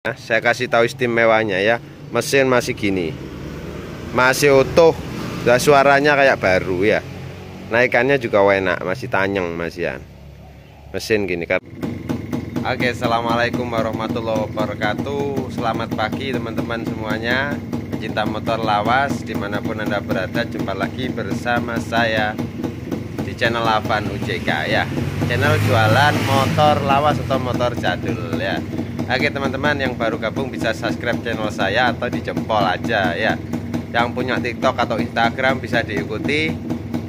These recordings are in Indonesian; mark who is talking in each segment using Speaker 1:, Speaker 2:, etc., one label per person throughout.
Speaker 1: Saya kasih tahu istimewanya ya. Mesin masih gini, masih utuh, dan suaranya kayak baru ya. Naikannya juga enak, masih tanyeng masihan. Mesin gini kan. Oke, assalamualaikum warahmatullahi wabarakatuh. Selamat pagi teman-teman semuanya, cinta motor lawas dimanapun Anda berada. Jumpa lagi bersama saya di channel Avan UJK ya. Channel jualan motor lawas atau motor jadul ya. Oke teman-teman yang baru gabung bisa subscribe channel saya atau di jempol aja ya. Yang punya TikTok atau Instagram bisa diikuti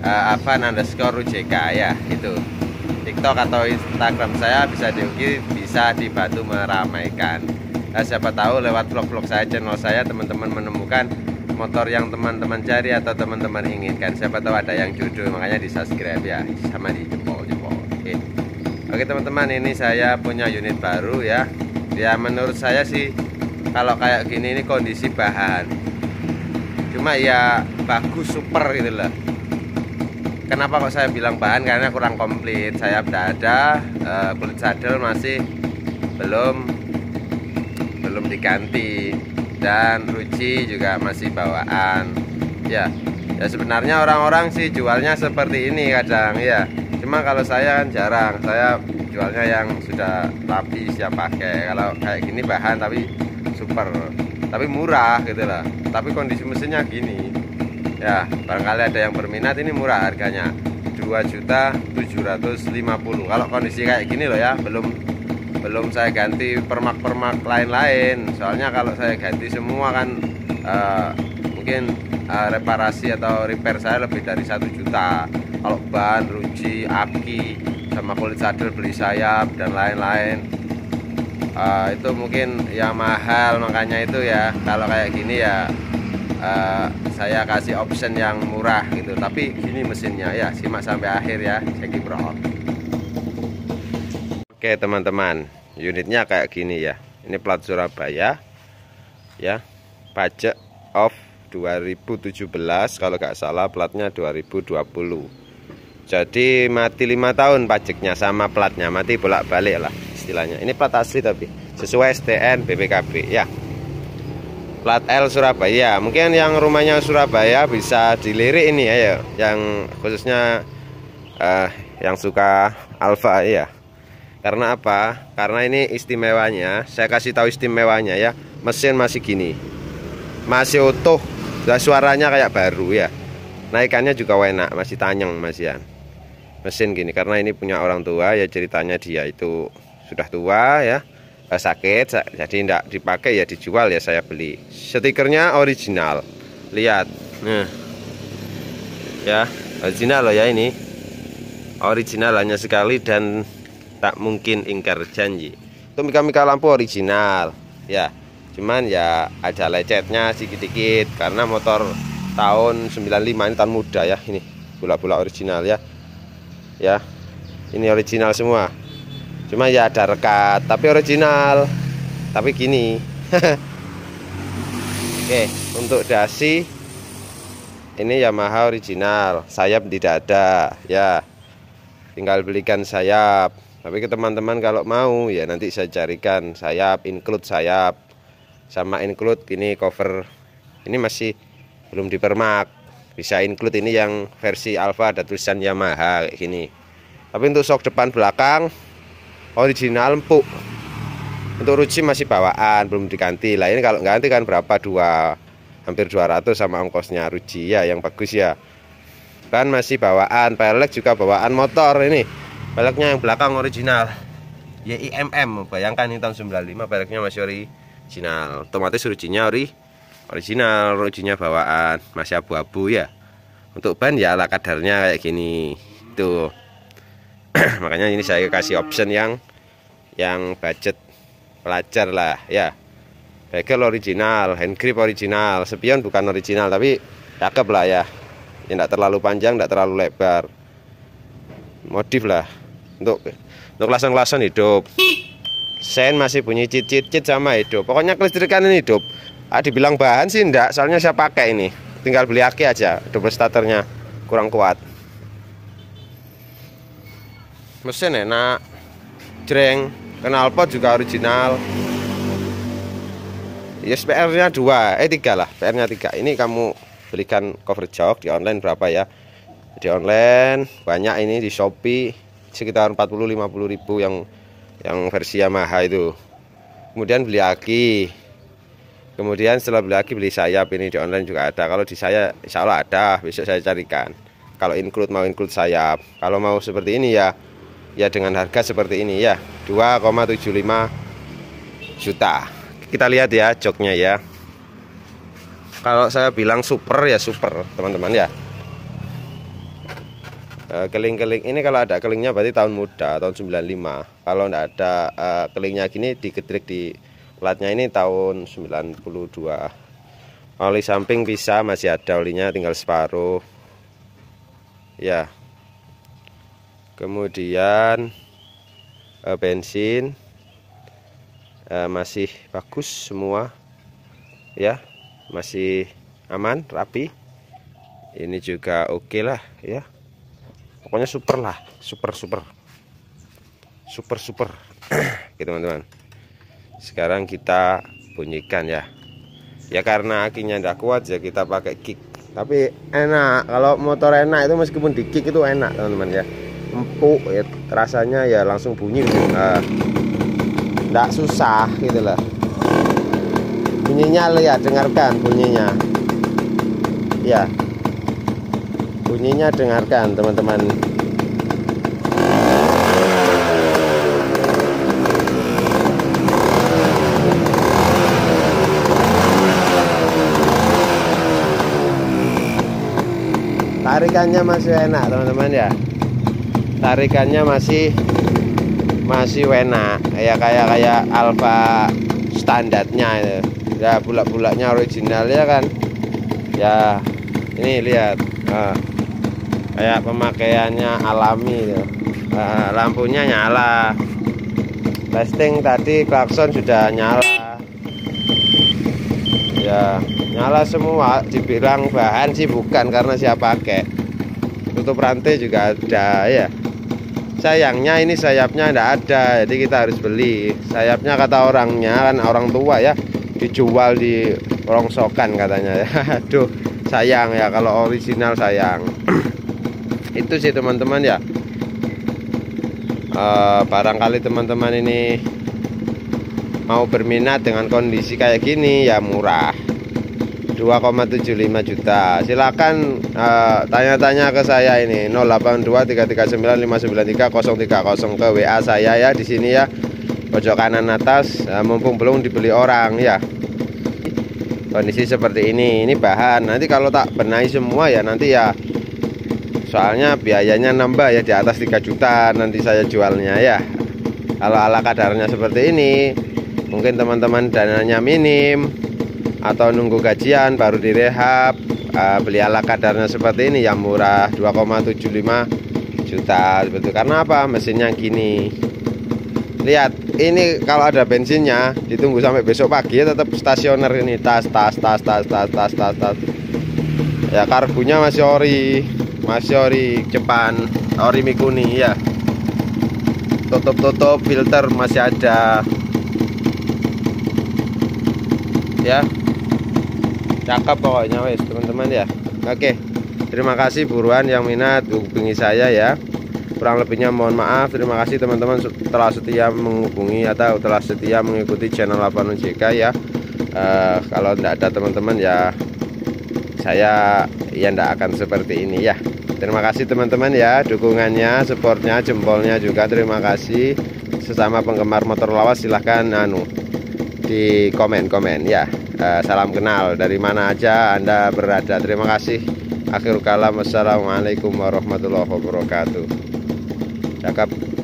Speaker 1: Avan_UJK ya. Itu TikTok atau Instagram saya bisa diikuti, bisa dibantu meramaikan. Nah, siapa tahu lewat vlog-vlog saya, channel saya, teman-teman menemukan motor yang teman-teman cari atau teman-teman inginkan. Siapa tahu ada yang jodoh, makanya di subscribe ya, sama di jempol-jempol. Oke teman-teman, ini saya punya unit baru ya. Ya menurut saya sih kalau kayak gini ini kondisi bahan, cuma ya bagus, super gitu loh. Kenapa kok saya bilang bahan? Karena kurang komplit. Saya udah ada kulit sadel masih belum diganti, dan ruci juga masih bawaan ya. Ya sebenarnya orang-orang sih jualnya seperti ini kadang ya, cuma kalau saya kan jarang, saya jualnya yang sudah rapi siap pakai. Kalau kayak gini bahan tapi super, tapi murah gitu lah. Tapi kondisi mesinnya gini ya, barangkali ada yang berminat, ini murah harganya 2.750.000. kalau kondisi kayak gini loh ya. Belum saya ganti permak-permak lain-lain, soalnya kalau saya ganti semua kan mungkin reparasi atau repair saya lebih dari 1 juta. Kalau ban, ruci, aki, sama kulit sadel, beli sayap dan lain-lain, itu mungkin ya mahal. Makanya itu ya, kalau kayak gini ya saya kasih option yang murah gitu. Tapi gini mesinnya ya, simak sampai akhir ya, Jeki Bro. Oke teman-teman, unitnya kayak gini ya. Ini plat Surabaya ya, pajak off 2017 kalau nggak salah, platnya 2020. Jadi mati 5 tahun pajaknya sama platnya, mati bolak-balik lah istilahnya. Ini plat asli tapi sesuai STN BPKB ya. Plat L Surabaya. Mungkin yang rumahnya Surabaya bisa dilirik ini ya, yang khususnya yang suka Alfa ya. Karena apa? Karena ini istimewanya, saya kasih tahu istimewanya ya. Mesin masih gini, masih utuh, dan suaranya kayak baru ya. Naikannya juga enak, masih tanyeng masihan. Mesin gini karena ini punya orang tua ya, ceritanya dia itu sudah tua ya, sakit, jadi tidak dipakai ya, dijual ya, saya beli. Stikernya original, lihat nah ya, original loh ya, ini original hanya sekali dan tak mungkin ingkar janji. Itu mika-mika lampu original ya, cuman ya ada lecetnya sedikit-sedikit karena motor tahun 95, ini tahun muda ya. Ini bola-bola original ya. Ya, ini original semua. Cuma ya ada rekat, tapi original. Tapi gini. Oke, untuk dasi ini Yamaha original, sayap tidak ada ya. Tinggal belikan sayap. Tapi ke teman-teman kalau mau ya nanti saya carikan sayap, include sayap sama include ini cover. Ini masih belum dipermak, bisa include ini yang versi Alfa, ada tulisan Yamaha kayak gini. Tapi untuk sok depan belakang original empuk. Untuk ruci masih bawaan, belum diganti. Lah ini kalau ganti kan berapa, hampir 200 sama ongkosnya ruci ya, yang bagus ya. Kan masih bawaan, pelek juga bawaan motor ini. Peleknya yang belakang original YIMM, bayangkan ini tahun 95, peleknya masih original. Otomatis rucinya original, rucinya bawaan, masih abu-abu ya. Untuk ban ya ala kadarnya kayak gini tuh. Makanya ini saya kasih option yang budget pelajar lah ya. Bagel original, hand grip original, spion bukan original tapi cakep lah ya. Ya tidak terlalu panjang, tidak terlalu lebar. Modif lah. Untuk lason-lason hidup. Sen masih bunyi cit-cit sama hidup. Pokoknya kelistrikan ini hidup. Dibilang bahan sih enggak, soalnya saya pakai ini. Tinggal beli aki aja, double starternya kurang kuat. Mesin enak, jreng, knalpot juga original. Ya PR-nya 2, 3 lah, PR-nya 3. Ini kamu belikan cover jok di online berapa ya? Di online banyak, ini di Shopee sekitar 40-50 ribu yang versi Yamaha itu. Kemudian beli aki. Kemudian setelah beli aki, beli sayap, ini di online juga ada. Kalau di saya insya Allah ada, besok saya carikan. Kalau mau include sayap. Kalau mau seperti ini ya dengan harga seperti ini ya, 2,75 juta. Kita lihat ya joknya ya. Kalau saya bilang super ya super, teman-teman ya. Keling-keling ini kalau ada kelingnya berarti tahun muda, tahun 95. Kalau enggak ada kelingnya gini digedrek di platnya ini tahun 92. Oli samping bisa, masih ada olinya, tinggal separuh. Ya. Kemudian bensin masih bagus semua ya, masih aman, rapi. Ini juga oke lah ya, pokoknya super lah, super gitu teman-teman. Sekarang kita bunyikan ya karena akinya tidak kuat ya kita pakai kick, tapi enak. Kalau motor enak itu meskipun di kick itu enak teman-teman ya, empuk ya, rasanya ya langsung bunyi gitu. Nggak susah gitu lah. Bunyinya lihat, dengarkan bunyinya ya, bunyinya dengarkan teman-teman. Tarikannya masih enak teman-teman ya, tarikannya masih enak ya, kayak Alfa standarnya itu ya, bulak-bulaknya original ya kan ya. Ini lihat kayak pemakaiannya alami itu. Lampunya nyala, testing tadi, klakson sudah nyala ya, nyala semua. Dibilang bahan sih bukan, karena siapa pakai. Tutup rantai juga ada ya. Sayangnya ini sayapnya enggak ada, jadi kita harus beli sayapnya. Kata orangnya kan, orang tua ya, dijual di rongsokan katanya ya. Aduh sayang ya, kalau original sayang. Itu sih teman-teman ya. Barangkali teman-teman ini mau berminat dengan kondisi kayak gini ya, murah, 2,75 juta. Silakan tanya-tanya ke saya ini 082339593030 ke WA saya ya, di sini ya, pojok kanan atas. Mumpung belum dibeli orang ya. Kondisi seperti ini bahan. Nanti kalau tak benahi semua ya nanti ya, soalnya biayanya nambah ya, di atas 3 juta nanti saya jualnya ya. Kalau ala kadarnya seperti ini, mungkin teman-teman dananya minim atau nunggu gajian baru direhab, beli ala kadarnya seperti ini yang murah, 2,75 juta betul. Karena apa? Mesinnya gini. Lihat, ini kalau ada bensinnya ditunggu sampai besok pagi ya, tetap stasioner ini, tas ya. Karbunya masih ori Jepang, ori Mikuni ya. Tutup filter masih ada ya. Cakep pokoknya wes teman-teman ya. Oke, terima kasih buruan yang minat hubungi saya ya. Kurang lebihnya mohon maaf. Terima kasih teman-teman telah setia menghubungi atau telah setia mengikuti channel Lapangan JK ya. Kalau tidak ada teman-teman ya, saya ya tidak akan seperti ini ya. Terima kasih teman-teman ya, dukungannya, supportnya, jempolnya juga terima kasih. Sesama penggemar motor lawas silahkan di komen ya. Salam kenal dari mana aja Anda berada. Terima kasih. Akhirul kalam, wassalamualaikum warahmatullahi wabarakatuh. Cakep.